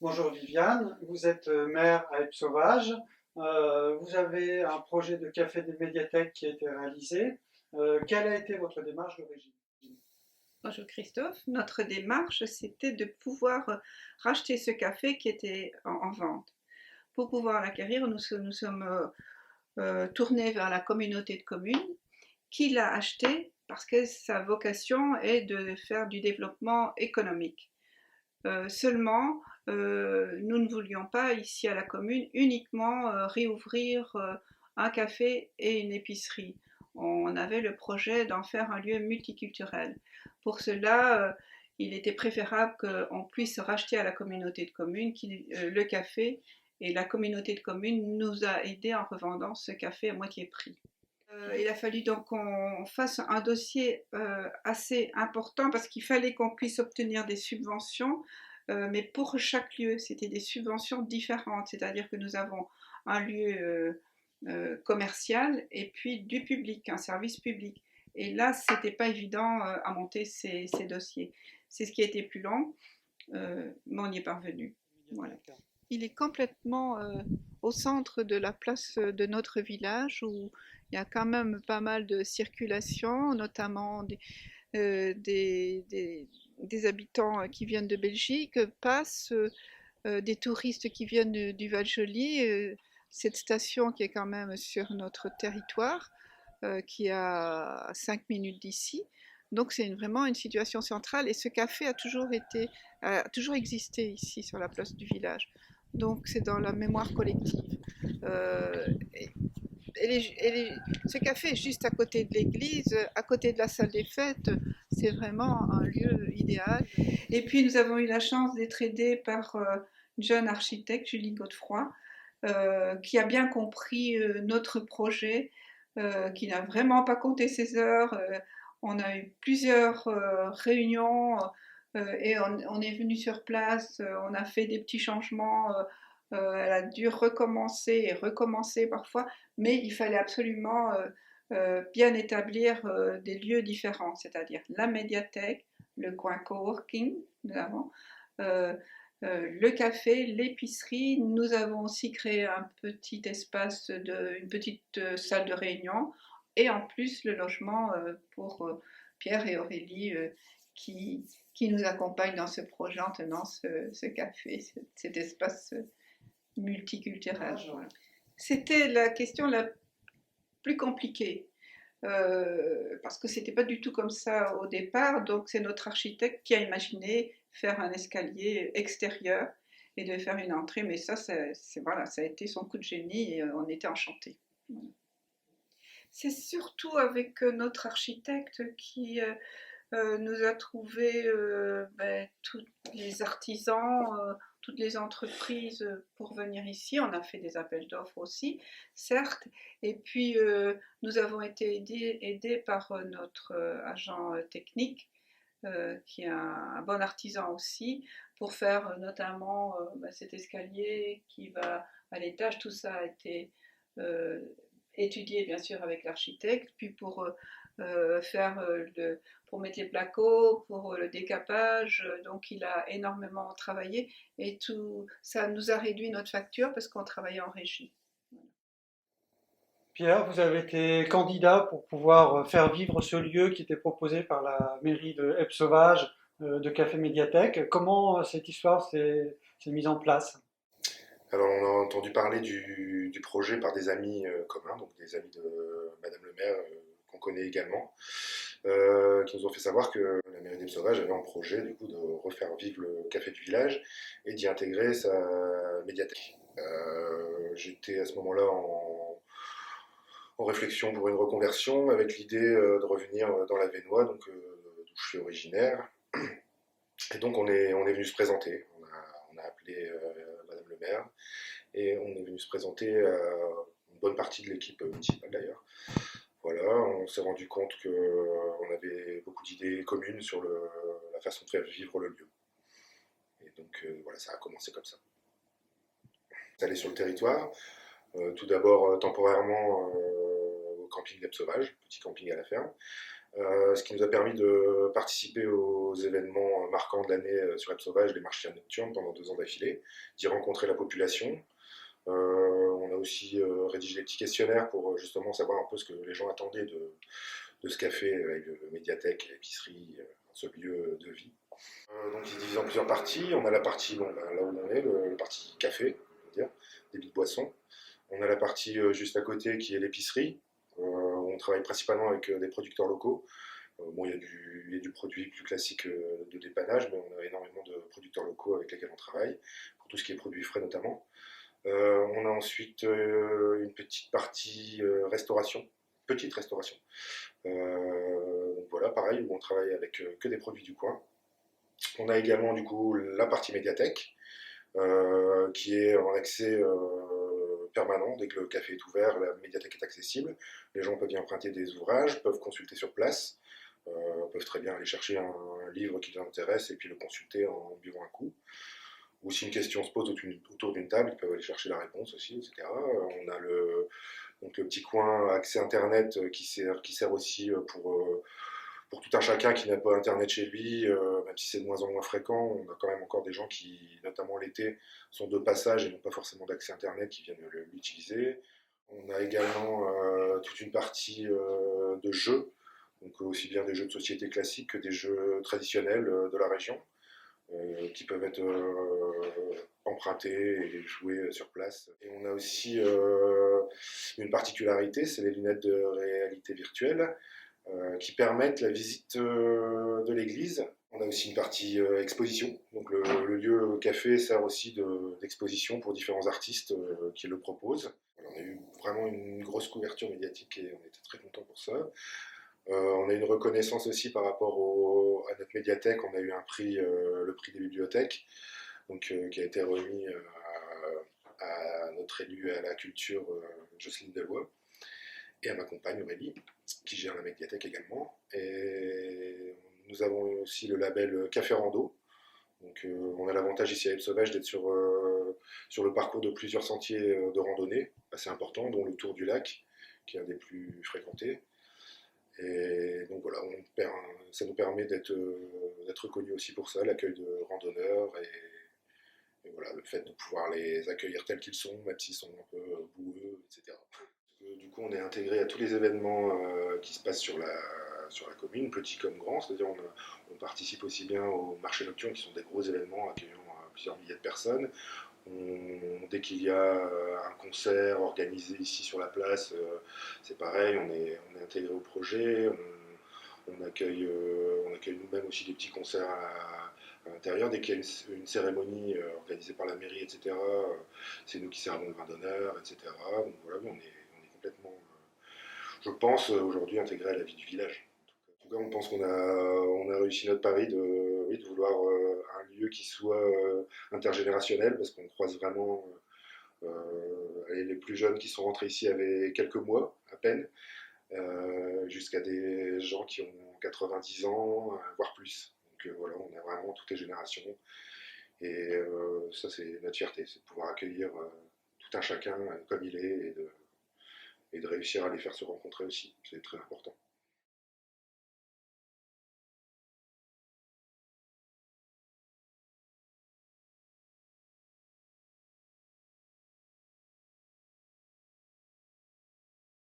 Bonjour Viviane, vous êtes maire à Eppe-Sauvage. Vous avez un projet de café des médiathèques qui a été réalisé. Quelle a été votre démarche d'origine? Bonjour Christophe. Notre démarche, c'était de pouvoir racheter ce café qui était en vente. Pour pouvoir l'acquérir, nous sommes tournés vers la communauté de communes qui l'a acheté parce que sa vocation est de faire du développement économique. Seulement, nous ne voulions pas ici à la commune uniquement réouvrir un café et une épicerie. On avait le projet d'en faire un lieu multiculturel. Pour cela, il était préférable qu'on puisse racheter à la communauté de communes le café, et la communauté de communes nous a aidés en revendant ce café à moitié prix. Il a fallu donc qu'on fasse un dossier assez important parce qu'il fallait qu'on puisse obtenir des subventions, mais pour chaque lieu, c'était des subventions différentes, c'est-à-dire que nous avons un lieu commercial et puis du public, un service public. Et là, c'était pas évident à monter ces dossiers. C'est ce qui a été plus long, mais on y est parvenu. Voilà. Il est complètement au centre de la place de notre village où il y a quand même pas mal de circulation, notamment des habitants qui viennent de Belgique, passent des touristes qui viennent du Val-Joli, cette station qui est quand même sur notre territoire, qui est à 5 minutes d'ici. Donc c'est vraiment une situation centrale et ce café a toujours existé ici sur la place du village. Donc c'est dans la mémoire collective. Euh, et, ce café est juste à côté de l'église, à côté de la salle des fêtes. C'est vraiment un lieu idéal. Et puis nous avons eu la chance d'être aidés par une jeune architecte, Julie Godefroy, qui a bien compris notre projet, qui n'a vraiment pas compté ses heures. On a eu plusieurs réunions et on est venu sur place, on a fait des petits changements. Elle a dû recommencer et recommencer parfois, mais il fallait absolument bien établir des lieux différents, c'est-à-dire la médiathèque, le coin coworking, nous avons, euh, le café, l'épicerie. Nous avons aussi créé un petit espace, une petite salle de réunion et en plus le logement pour Pierre et Aurélie qui nous accompagnent dans ce projet en tenant ce café, cet espace multiculturel. Voilà. C'était la question la plus compliquée. Parce que c'était pas du tout comme ça au départ. Donc c'est notre architecte qui a imaginé faire un escalier extérieur et de faire une entrée. Mais ça, voilà, ça a été son coup de génie et on était enchantés. C'est surtout avec notre architecte qui nous a trouvé tous les artisans, toutes les entreprises pour venir ici. On a fait des appels d'offres aussi, certes. Et puis, nous avons été aidés par notre agent technique, qui est un bon artisan aussi, pour faire notamment cet escalier qui va à l'étage. Tout ça a été euh, étudié bien sûr avec l'architecte, puis pour mettre les placos, pour le décapage. Donc il a énormément travaillé et tout ça nous a réduit notre facture parce qu'on travaillait en régie. Pierre, vous avez été candidat pour pouvoir faire vivre ce lieu qui était proposé par la mairie de Eppe-Sauvage de Café Médiathèque. Comment cette histoire s'est mise en place? Alors, on a entendu parler du projet par des amis communs, donc des amis de Madame le maire qu'on connaît également, qui nous ont fait savoir que la mairie des Sauvages avait en projet du coup de refaire vivre le café du village et d'y intégrer sa médiathèque. J'étais à ce moment-là en réflexion pour une reconversion avec l'idée de revenir dans la Vénois, donc d'où je suis originaire. Et donc on est venu se présenter. On a appelé Madame le maire et on est venu se présenter à une bonne partie de l'équipe municipale d'ailleurs. Voilà, on s'est rendu compte qu'on avait beaucoup d'idées communes sur la façon de faire vivre le lieu. Et donc voilà, ça a commencé comme ça. Aller sur le territoire, tout d'abord temporairement au camping d'Eppe Sauvage, petit camping à la ferme, ce qui nous a permis de participer aux événements marquants de l'année sur Epes Sauvage, les marchés nocturnes pendant 2 ans d'affilée, d'y rencontrer la population. On a aussi rédigé des petits questionnaires pour justement savoir un peu ce que les gens attendaient de ce café avec médiathèque, épicerie, ce lieu de vie. Donc il se divise en plusieurs parties. On a la partie, bon, là où on est, le partie café, on va dire, débit de boissons. On a la partie juste à côté qui est l'épicerie. On travaille principalement avec des producteurs locaux. Bon, il y a du produit plus classique de dépannage, mais on a énormément de producteurs locaux avec lesquels on travaille, pour tout ce qui est produits frais notamment. On a ensuite une petite partie restauration, petite restauration. Donc voilà, pareil, où on travaille avec que des produits du coin. On a également du coup la partie médiathèque, qui est en accès permanent. Dès que le café est ouvert, la médiathèque est accessible. Les gens peuvent y emprunter des ouvrages, peuvent consulter sur place, peuvent très bien aller chercher un livre qui les intéresse et puis le consulter en buvant un coup. Ou si une question se pose autour d'une table, ils peuvent aller chercher la réponse aussi, etc. On a donc le petit coin accès Internet qui sert aussi pour tout un chacun qui n'a pas Internet chez lui, même si c'est de moins en moins fréquent. On a quand même encore des gens qui, notamment l'été, sont de passage et n'ont pas forcément d'accès Internet qui viennent l'utiliser. On a également toute une partie de jeux, donc aussi bien des jeux de société classiques que des jeux traditionnels de la région qui peuvent être empruntés et joués sur place. Et on a aussi une particularité, c'est les lunettes de réalité virtuelle qui permettent la visite de l'église. On a aussi une partie exposition, donc le lieu café sert aussi d'exposition pour différents artistes qui le proposent. Alors, on a eu vraiment une grosse couverture médiatique et on était très contents pour ça. On a une reconnaissance aussi par rapport à notre médiathèque. On a eu un prix, le prix des bibliothèques, donc, qui a été remis à notre élu à la culture, Jocelyne Deloy, et à ma compagne Aurélie, qui gère la médiathèque également. Et nous avons aussi le label Café Rando. Donc, on a l'avantage ici à Epes Sauvage d'être sur le parcours de plusieurs sentiers de randonnée assez importants, dont le Tour du Lac, qui est un des plus fréquentés. Et donc voilà, ça nous permet d'être reconnus aussi pour ça, l'accueil de randonneurs et voilà, le fait de pouvoir les accueillir tels qu'ils sont, même s'ils sont un peu boueux, etc. Du coup, on est intégré à tous les événements qui se passent sur la commune, petits comme grands, c'est-à-dire on participe aussi bien aux marchés nocturnes qui sont des gros événements accueillant plusieurs milliers de personnes. Dès qu'il y a un concert organisé ici sur la place, c'est pareil, on est intégré au projet, on accueille nous-mêmes aussi des petits concerts à l'intérieur. Dès qu'il y a une cérémonie organisée par la mairie, etc., c'est nous qui servons le vin d'honneur, etc. Donc voilà, on est complètement, je pense, aujourd'hui intégré à la vie du village. En tout cas, on pense qu'on a réussi notre pari oui, de vouloir un lieu qui soit intergénérationnel, parce qu'on croise vraiment les plus jeunes qui sont rentrés ici avaient quelques mois à peine, jusqu'à des gens qui ont 90 ans, voire plus. Donc voilà, on a vraiment toutes les générations. Et ça, c'est notre fierté, c'est de pouvoir accueillir tout un chacun comme il est et de réussir à les faire se rencontrer aussi. C'est très important.